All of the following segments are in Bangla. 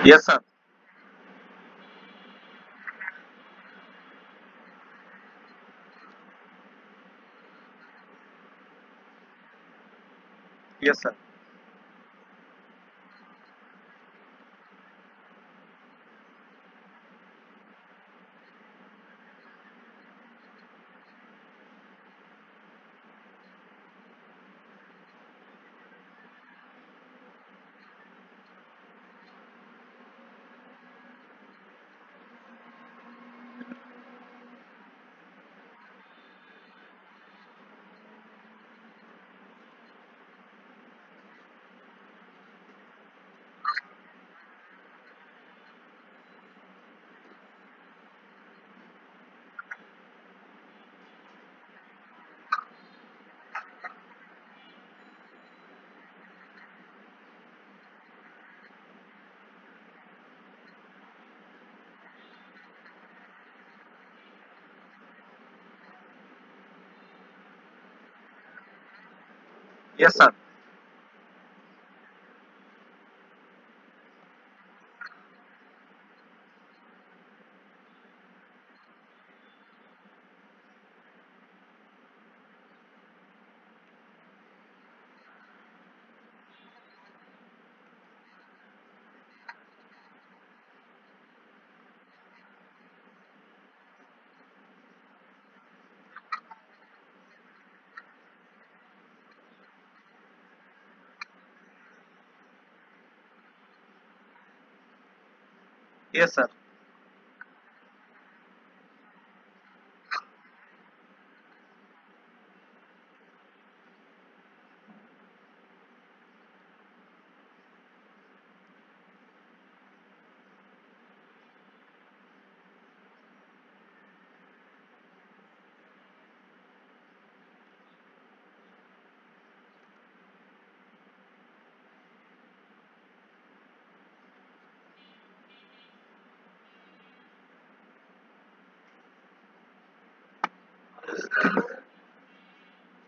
Yes, sir. Yes, sir. Yes, sir. Yes, sir.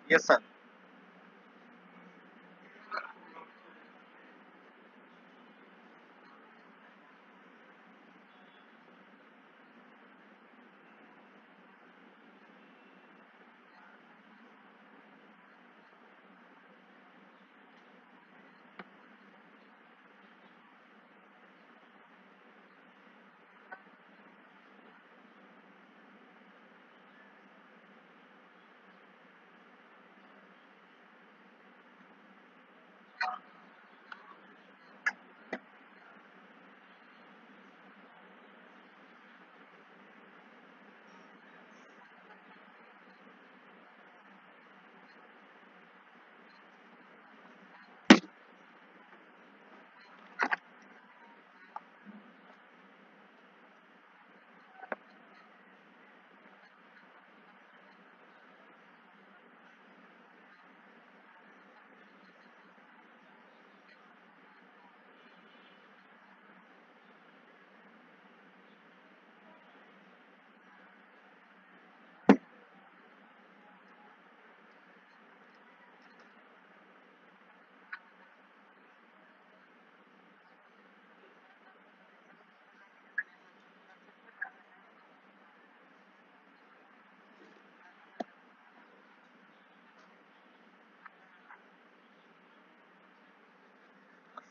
Yes, sir.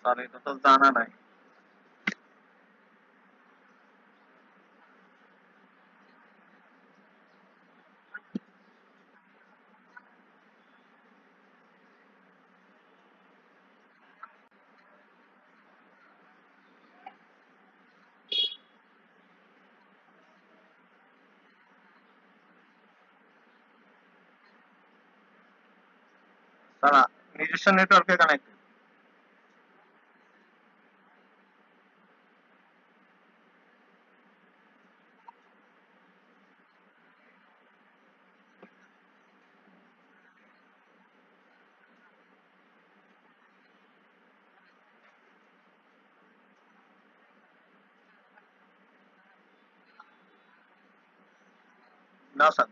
Sir এটা তো জানা নাই। স্যার নিজস্ব নেটওয়ার্কে কানেক্ট। না স্যার।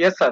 Yes, sir.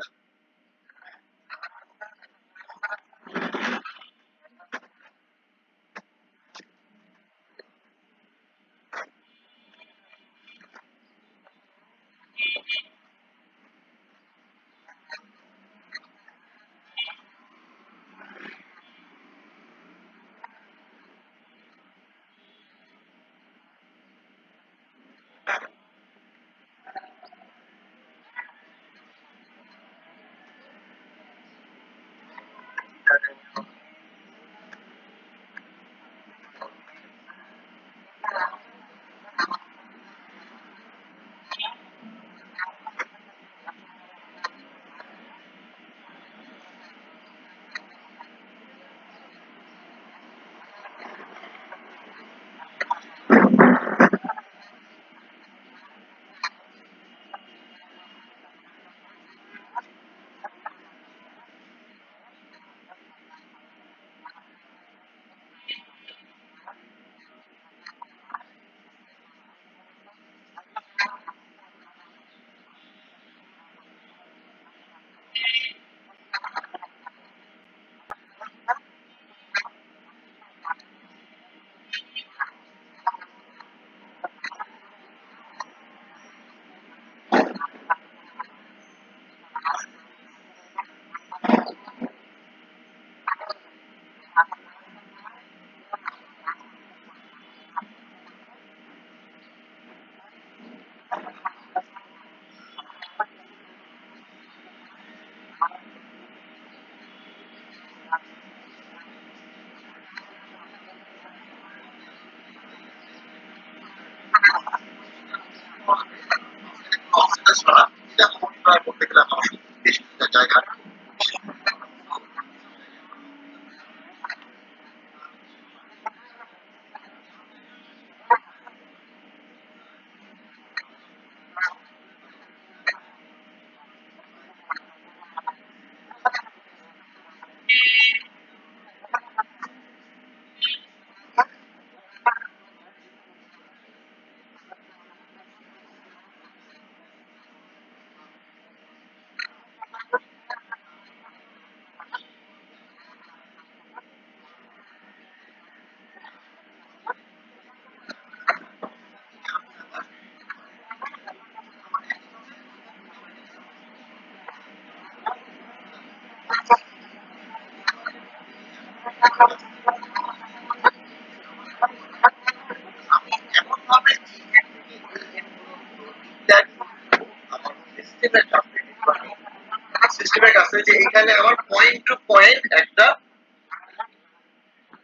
সিস্টেমের কাছে যে এখানে আমার পয়েন্ট টু পয়েন্ট একটা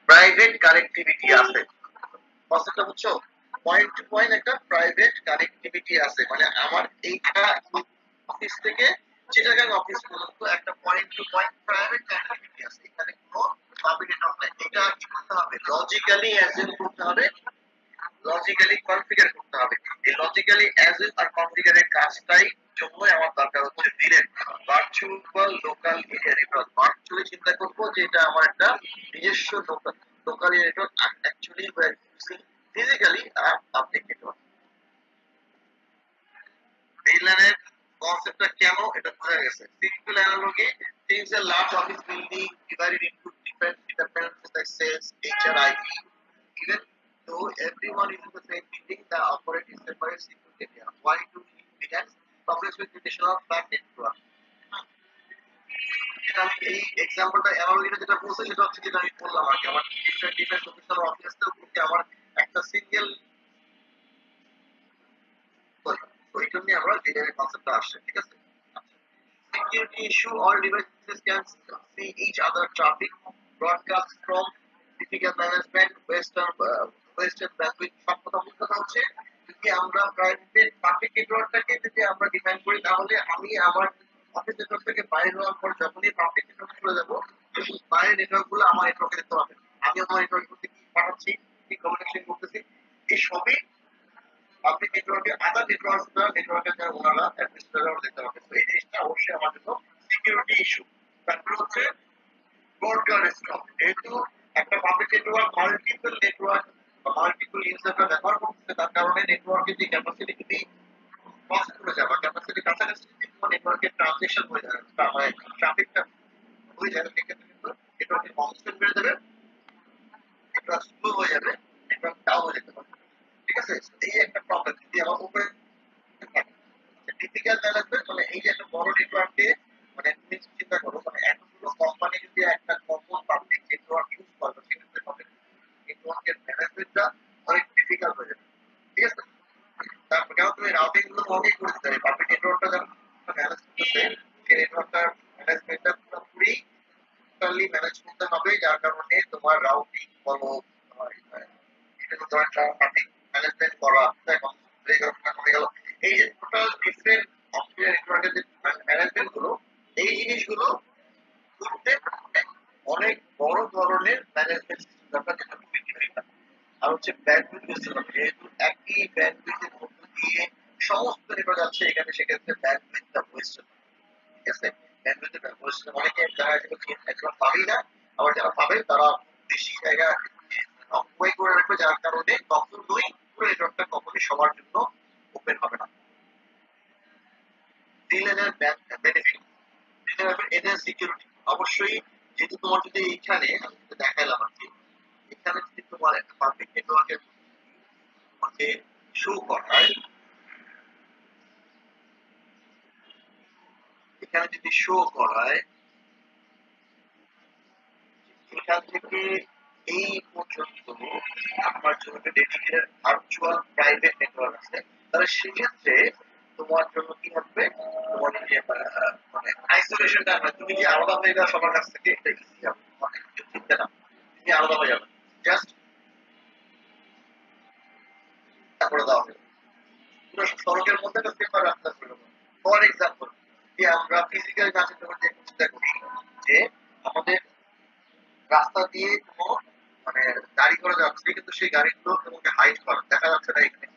প্রাইভেট কানেক্টিভিটি আছে। কনসেপ্টটা বুঝছো? পয়েন্ট টু পয়েন্ট একটা প্রাইভেট কানেক্টিভিটি আছে, মানে আমার এইটা অফিস থেকে চিটাগাং অফিস পর্যন্ত একটা point to point private connectivity আছে। এখানে কোনো পাবলিক নেটওয়ার্ক নাই। এটা কি করতে হবে? লজিক্যালি অ্যাজিউম করতে হবে, লজিক্যালি কনফিগার করতে হবে। এই লজিক্যালি অ্যাজিউম আর কনফিগারের কাজটাই জন্য আমার দরকার হচ্ছে VLAN virtual local area network. Virtually চিন্তা করবো যে এটা আমার একটা নিজস্ব local area network, actually we are using physically public network. ভিলেনের কনসেপ্টটা কেন এটা বোঝা গেছে। Simple analogy, things a large office building divided into different departments like sales, HR, IT. Even though everyone is in the same building, the operate is separate secret area. Why do we need vigilance? Public reputation of flat network. যেটা আমি এই এক্সাম্পলটা অ্যানালজিটা যেটা বলছে সেটা হচ্ছে যেটা আমি বললাম আগে, আমার ডিফারেন্ট ডিফারেন্ট প্রফেশনাল অফিসেও কিন্তু আমার একটা সিঙ্গেল ওই জন্য আমরা ভিলেনের কনসেপ্টটা আসছে, ঠিক আছে? Security issue, all devices can see each other traffic broadcast from typical management western bandwidth। সব কথা বলতে হচ্ছে যদি আমরা প্রাইভেট পাবলিক নেটওয়ার্কটাকে যদি আমরা ডিফাইন করি তাহলে আমি আমার অফিস নেটওয়ার্ক থেকে বাইরে হওয়ার পর যখনই পাবলিক নেটওয়ার্ক চলে যাবো বাইরের নেটওয়ার্ক গুলো আমার নেটওয়ার্কে দেখতে পাবে। আমি আমার নেটওয়ার্ক করতে কি পাঠাচ্ছি, কি কমিউনিকেশন করতেছি, এই সবই পাবলিক নেটওয়ার্কে আদার নেটওয়ার্কের যারা ওনারা অ্যাডমিনিস্ট্রেটর দেখতে পাবে। তো এই জিনিসটা অবশ্যই আমার জন্য সিকিউরিটি ইস্যু। তারপর হচ্ছে ব্রডকাস্ট স্টপ, যেহেতু একটা পাবলিক নেটওয়ার্ক মাল্টিপল নেটওয়ার্ক বা মাল্টিপল ইউজাররা ব্যবহার করতেছে তার কারণে নেটওয়ার্কের যে ক্যাপাসিটি যদি ক্রস করে যাবা ক্যাপাসিটি কাছাকাছি যদি তোমার নেটওয়ার্কের ট্রানজিশন হয়ে যায় মানে ট্রাফিকটা হয়ে যাবে সেক্ষেত্রে কিন্তু নেটওয়ার্কের কনজেশন বেড়ে যাবে, নেটওয়ার্ক স্লো হয়ে যাবে, নেটওয়ার্ক ডাউন হয়ে যেতে পারে। ঠিক আছে, এই একটা প্রবলেম যদি আমার উপরে টিপিক্যাল ম্যানেজমেন্ট মানে এই যে একটা বড় নেটওয়ার্কে মানে তুমি চিন্তা করো মানে এতগুলো কোম্পানি যদি একটা কমন পাবলিক নেটওয়ার্ক ইউজ করে সেক্ষেত্রে হবে নেটওয়ার্কের ম্যানেজমেন্টটা অনেক ডিফিকাল্ট হয়ে যাবে। ঠিক আছে, তারপর কেন তুমি রাউটিং গুলো তোমাকেই করে দিতে হবে, পাবলিক নেটওয়ার্কটা যখন ম্যানেজ করতেছে সেই নেটওয়ার্কটার ম্যানেজমেন্টটা পুরোপুরি টোটালি ম্যানেজ করতে হবে, যার কারণে তোমার রাউটিং বলো এটা তো একটা ট্রাফিক ম্যানেজমেন্ট করা হয়ে গেল, এই যে টোটাল ডিফারেন্ট সফটওয়্যার নেটওয়ার্কের যে ম্যানেজমেন্ট গুলো এই জিনিসগুলো করতে অনেক বড় ধরনের ম্যানেজমেন্ট সিস্টেম দরকার, যেটা খুবই ডিফিকাল্ট। আর হচ্ছে ব্যান্ডউইথ বেশি হবে, যেহেতু একই ব্যান্ডউইথের মধ্য দিয়ে সমস্ত নেটওয়ার্ক যাচ্ছে এখানে, সেক্ষেত্রে ব্যান্ডউইথটা ওয়েস্ট। ঠিক আছে, ব্যান্ডউইথটা ওয়েস্ট অনেকে যারা নেটওয়ার্ক পাবেই না, আবার যারা পাবে তারা বেশি জায়গা অকুপাই করে রাখবে, যার কারণে কখনোই পুরো নেটওয়ার্কটা কখনোই সবার জন্য ওপেন হবে না। ডিলেনের বেনিফিট, এদের সিকিউরিটি অবশ্যই, যেহেতু তোমার যদি এইখানে আমি যেটা দেখাইলাম আর কি, এখানে যদি তোমার একটা পাবলিক নেটওয়ার্কের তোমাকে শো করায়, এখানে যদি শো করায় এখান থেকে এই পর্যন্ত আপনার জন্য ডেডিকেটেড ভার্চুয়াল প্রাইভেট নেটওয়ার্ক আছে, তাহলে সেক্ষেত্রে তোমার জন্য কি হবে, তোমার যে মানে আইসোলেশনটা না, তুমি যে আলাদা হয়ে যাও সবার কাছ থেকে এটা ইজি হবে, অনেক কিছু চিন্তা না, তুমি আলাদা হয়ে যাবে, জাস্ট করে দেওয়া হবে পুরো সড়কের মধ্যে একটা পেপার রাস্তা ছিল। ফর এক্সাম্পল যে আমরা ফিজিক্যাল কাজের জন্য যে চিন্তা করি যে আমাদের রাস্তা দিয়ে কোনো মানে গাড়ি করে যাচ্ছে কিন্তু সেই গাড়িগুলো তোমাকে হাইড করা দেখা যাচ্ছে না এখানে,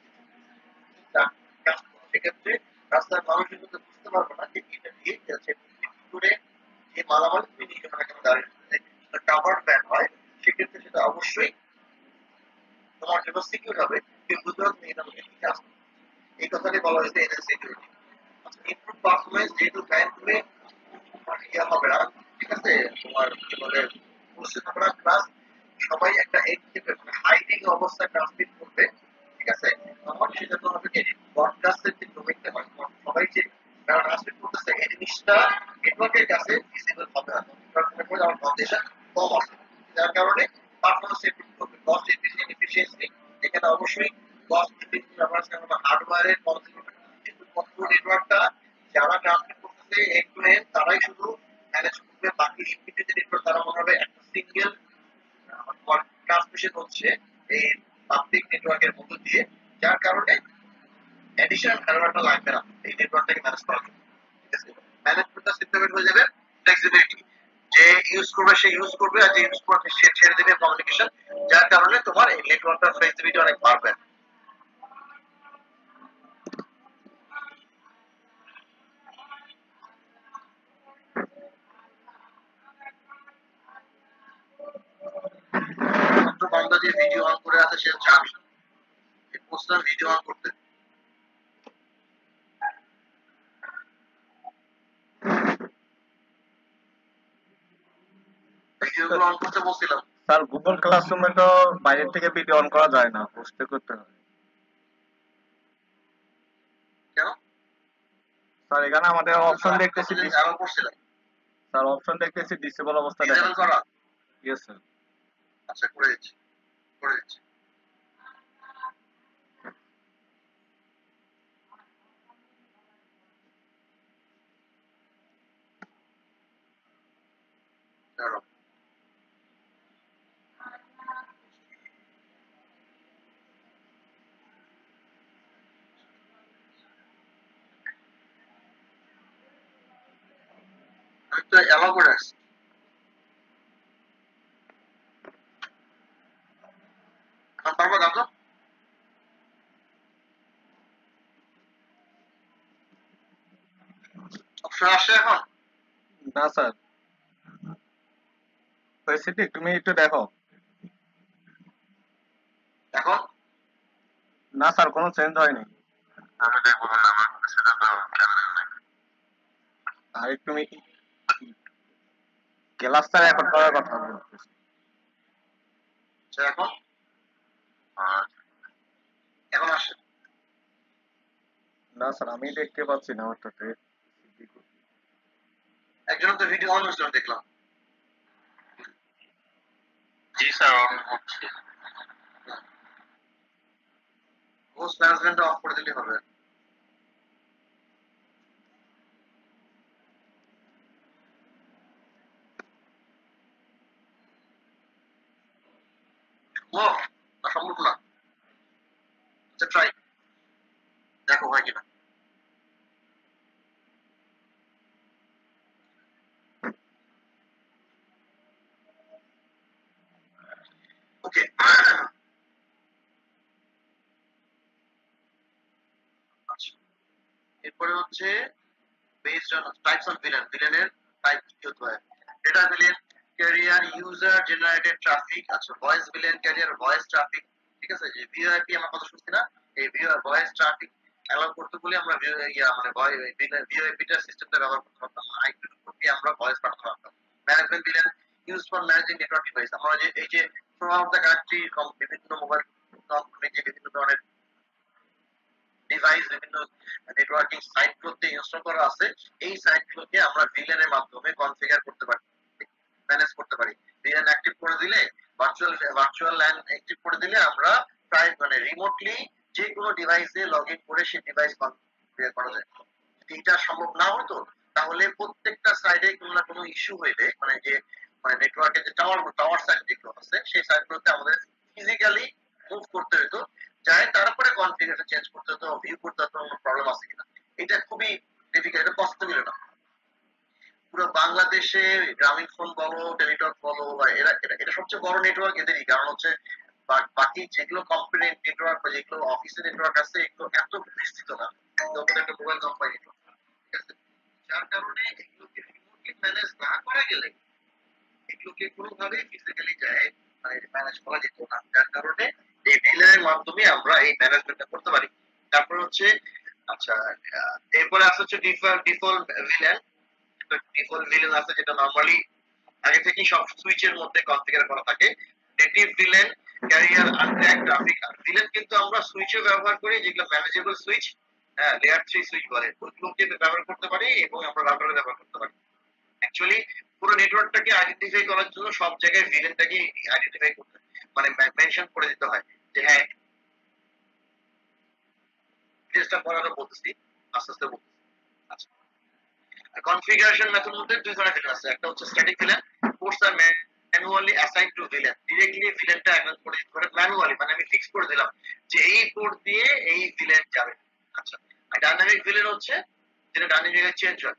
সেক্ষেত্রে রাস্তার মানুষ কিন্তু বুঝতে পারবে না যে এটা দিয়ে যাচ্ছে করে যে মালামাল তুমি নিয়ে যাবে না কেন গাড়ির কাভার ব্যান হয়, সেক্ষেত্রে সেটা অবশ্যই তোমার জন্য সিকিউর হবে, কেউ বুঝতে পারবে এটা তোমাকে নিয়ে আসবে। এই কথাটি বলা হয়েছে এনএস সিকিউরিটি। ইমপ্রুভ পারফরমেন্স, যেহেতু ব্যাংক তুমি ইয়ে হবে না, ঠিক আছে, তোমার কি বলে বুঝতে হবে না, প্লাস সবাই একটা হাইডিং অবস্থায় ট্রান্সমিট করবে। ঠিক আছে, আমার সেটা তো হবে কি ব্রডকাস্টের যে ডোমেইনটা হয় সবাই যে ট্রান্সমিট করতেছে এই জিনিসটা নেটওয়ার্কের কাছে ভিজিবল হবে না, আমার কন্ডিশন কম আছে, যার কারণে পারফরমেন্স ইমপ্রুভ করবে। কস্ট এফিসিয়েন্সি, এখানে অবশ্যই কস্ট এফিসিয়েন্সি আমরা হার্ডওয়্যারের কিন্তু কন্ট্রোল নেটওয়ার্কটা যারা ট্রান্সমিট করতেছে এন্ড টু এন্ড তারাই শুধু ম্যানেজ করবে, বাকি ইন্টিগ্রেটেড নেটওয়ার্ক তারা মনে হবে একটা সিঙ্গেল ট্রান্সমিশন হচ্ছে এই পাবলিক নেটওয়ার্কের মধ্য দিয়ে, যার কারণে অ্যাডিশনাল সার্ভারটা লাগবে না এই নেটওয়ার্কটাকে ম্যানেজ করার জন্য। ঠিক আছে, ম্যানেজমেন্টটা সিস্টেমের হয়ে যাবে, ফ্লেক্সিবিলিটি, যে ইউজ করবে সে ইউজ করবে আর যে ইউজ করবে সে ছেড়ে দেবে কমিউনিকেশন, যার কারণে তোমার এই নেটওয়ার্কটার ফ্লেক্সিবিলিটি অনেক বাড়বে। বান্দা যে ভিডিও অন করে আছে সে জানে পোস্টার ভিডিও অন করতে, ভিডিওগুলো অন করতে বলছিলাম। স্যার গুগল ক্লাসরুমে তো বাইরে থেকে ভিডিও অন করা যায় না, পোস্টে করতে হয়। কেন স্যার এখানে আমাদের অপশন দেখতেছি, স্যার অপশন দেখতেছি ডিসেবল অবস্থা ডিসেবল করা। Yes sir. আচ্ছা করে দিচ্ছি, করে দিচ্ছি। দাঁড়াও। আমি তো অ্যালাউ করে আসছি। এখন পারবো দাও তো, অপশন আসছে এখন? না স্যার, পরিস্থিতি তুমি একটু দেখো। এখন না স্যার কোনো চেঞ্জ হয়নি। আমি দেখবো না আমার আর একটু ক্লাসটা রেকর্ড করার কথা বলতেছি। এখন এখন আসে না স্যার, আমি দেখতে পাচ্ছি না ওটাতে। একজন তো ভিডিও অন হয়েছিল দেখলাম। জি স্যার, অন হচ্ছে। হোস্ট ম্যানেজমেন্ট অফ করে দিলে হবে। ও সম্ভব না, আচ্ছা ট্রাই দেখো হয় কিনা। ওকে, আচ্ছা এরপরে হচ্ছে based on types of villain, ভিলেনের টাইপ কি হতে পারে? Data VLAN, carrier user generated traffic, আচ্ছা voice VLAN, carrier voice traffic, ঠিক আছে। যে ভিওআইপি আমরা কথা শুনছি না, এই ভয়েস ট্রাফিক অ্যালাউ করতে বলে আমরা মানে ভিওআইপিটা সিস্টেমটা ব্যবহার করতে পারতাম না, আইপি দিয়ে আমরা ভয়েস পাঠাতে পারতাম। Management villain use for managing network device, আমরা যে এই যে থ্রু আউট দ্য কান্ট্রি বিভিন্ন মোবাইল কোম্পানি যে বিভিন্ন ধরনের ডিভাইস বিভিন্ন নেটওয়ার্কিং সাইট গুলোতে ইনস্টল করা আছে, এই সাইট গুলোকে আমরা ভিলেনের মাধ্যমে কনফিগার করতে পারি, ম্যানেজ করতে পারি। ভিলেন অ্যাক্টিভ করে দিলে, ভার্চুয়াল ল্যান অ্যাক্টিভ করে দিলে আমরা প্রায় মানে রিমোটলি যে কোনো ডিভাইসে লগ ইন করে সেই ডিভাইস কনফিগার করা যায়। এটা সম্ভব না হতো তাহলে প্রত্যেকটা সাইডে কোনো না কোনো ইস্যু হইলে, মানে যে মানে নেটওয়ার্কের যে টাওয়ার সাইট যেগুলো আছে সেই সাইটগুলোতে আমাদের ফিজিক্যালি মুভ করতে হতো, চাই তারপরে কনফিগারেশন চেঞ্জ করতে হতো, ভিউ করতে হতো প্রবলেম আছে কিনা। এটা খুবই ডিফিকাল্ট, এটা পসিবল না। পুরো বাংলাদেশে গ্রামীণ ফোন বলো, টেলিটক বলো, বা এরা এটা সবচেয়ে বড় নেটওয়ার্ক এদেরই, কারণ হচ্ছে বাকি যেগুলো কোম্পানি নেটওয়ার্ক বা যেগুলো অফিসের নেটওয়ার্ক আছে এগুলো এত বিস্তৃত না, একটা মোবাইল কোম্পানি নেটওয়ার্ক, ঠিক আছে। যার কারণে এগুলোকে রিমোটলি ম্যানেজ না করা গেলে এগুলোকে কোনোভাবেই ফিজিক্যালি যায় মানে ম্যানেজ করা যেত না, যার কারণে এই ভিলেনের মাধ্যমে আমরা এই ম্যানেজমেন্টটা করতে পারি। তারপর হচ্ছে আচ্ছা এরপরে আসছে হচ্ছে ডিফল্ট ভিলেন। ডিফল্ট ভিলেন আছে যেটা নরমালি আগে থেকেই সব সুইচের মধ্যে কনফিগার করা থাকে। নেটিভ ভিলেন, ক্যারিয়ার আনট্র্যাক ট্রাফিক। ভিলেন কিন্তু আমরা সুইচও ব্যবহার করি, যেগুলো ম্যানেজেবল সুইচ, হ্যাঁ লেয়ার 3 সুইচ বলে, ওইগুলোকে ব্যবহার করতে পারি এবং আমরা রাউটারে ব্যবহার করতে পারি। অ্যাকচুয়ালি পুরো নেটওয়ার্কটাকে আইডেন্টিফাই করার জন্য সব জায়গায় ভিলেনটাকে আইডেন্টিফাই করতে মানে মেনশন করে দিতে হয় যে হ্যাঁ, ডিটেইলসটা পরে আমরা বলতেছি, আস্তে আস্তে বলতেছি। আচ্ছা, কনফিগারেশন মেথড মধ্যে দুই ধরনের ভিলেন আছে, একটা হচ্ছে স্ট্যাটিক ভিলেন, কোর্স আর manually assign to VLAN, directly ভিলেনটা অ্যাসাইন করে দিতে পারে ম্যানুয়ালি, মানে আমি ফিক্স করে দিলাম যে এই পোর্ট দিয়ে এই ভিলেন যাবে। আচ্ছা, আর ডাইনামিক ভিলেন হচ্ছে যেটা ডাইনামিক চেঞ্জ হয়।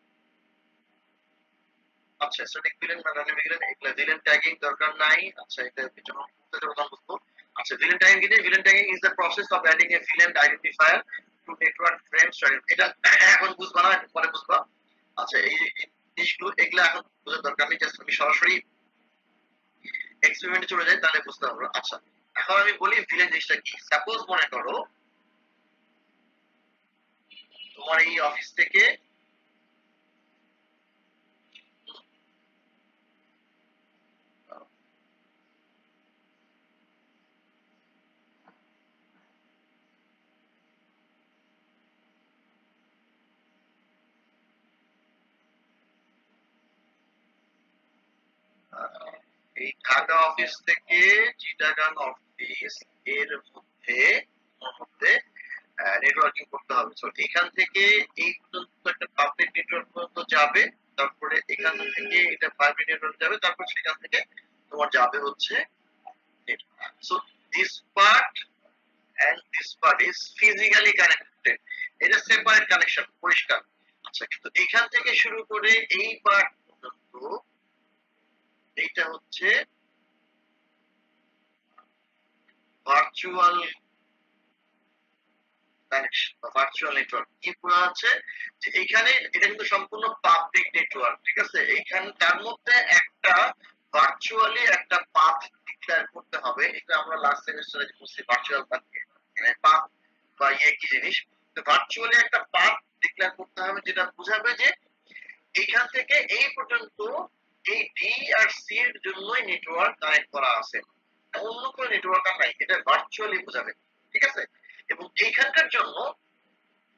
আচ্ছা, স্ট্যাটিক ভিলেন বা ডাইনামিক ভিলেন, এগুলা ভিলেন ট্যাগিং দরকার নাই। আচ্ছা, এটা যখন বুঝবো। আচ্ছা, ভিলেন ট্যাগিং কি? Villain tagging is the process of adding A villain identifier two network frame style. এটা এখন বুঝবা না, পরে বুঝবা। আচ্ছা, এই জিনিসগুলো এগুলা এখন বোঝার দরকার নেই, জাস্ট আমি সরাসরি এক্সপেরিমেন্টে চলে যাই তাহলে বুঝতে পারবো। আচ্ছা, এখন আমি বলি ভিলেন জিনিসটা কি। সাপোজ মনে করো তোমার এই অফিস থেকে এই ঢাকা অফিস থেকে চিটাগাং অফিস এর মধ্যে নেটওয়ার্কিং করতে হবে। তো এখান থেকে এই পর্যন্ত একটা পাবলিক নেটওয়ার্ক পর্যন্ত যাবে, তারপরে এখান থেকে এটা প্রাইভেট নেটওয়ার্ক যাবে, তারপর সেখান থেকে তোমার যাবে হচ্ছে net. So this part and this part is physically connected, এটা সেপারেট কানেকশন, পরিষ্কার। আচ্ছা, কিন্তু এখান থেকে শুরু করে এই পার্ট পর্যন্ত এইটা হচ্ছে ভার্চুয়াল কানেকশন বা ভার্চুয়াল নেটওয়ার্ক। কি বলা আছে যে এখানে এটা কিন্তু সম্পূর্ণ পাবলিক নেটওয়ার্ক, ঠিক আছে। এইখানে তার মধ্যে একটা ভার্চুয়ালি একটা পাথ ডিক্লেয়ার করতে হবে। এটা আমরা লাস্ট সেমিস্টারে পড়ছি, ভার্চুয়াল পাথ মানে পাথ বা কি জিনিস। তো ভার্চুয়ালি একটা পাথ ডিক্লেয়ার করতে হবে যেটা বোঝাবে যে এইখান থেকে এই পর্যন্ত এই ডি আর সি এর জন্যই নেটওয়ার্ক কানেক্ট করা আছে, অন্য কোনো নেটওয়ার্ক আর নাই, এটা ভার্চুয়ালি বোঝাবে, ঠিক আছে। এবং এইখানকার জন্য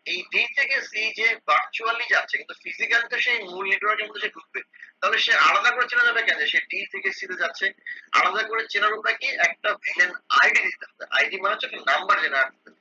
এই ডি থেকে সি যে ভার্চুয়ালি যাচ্ছে, কিন্তু ফিজিক্যাল তো সেই মূল নেটওয়ার্কের মধ্যে সে ঢুকবে, তাহলে সে আলাদা করে চেনা যাবে কেন, সে ডি থেকে সি তে যাচ্ছে, আলাদা করে চেনার উপায় কি, একটা ভিলেন আইডি দিতে হবে, আইডি মানে হচ্ছে একটা নাম্বার জেনারেট করতে হবে।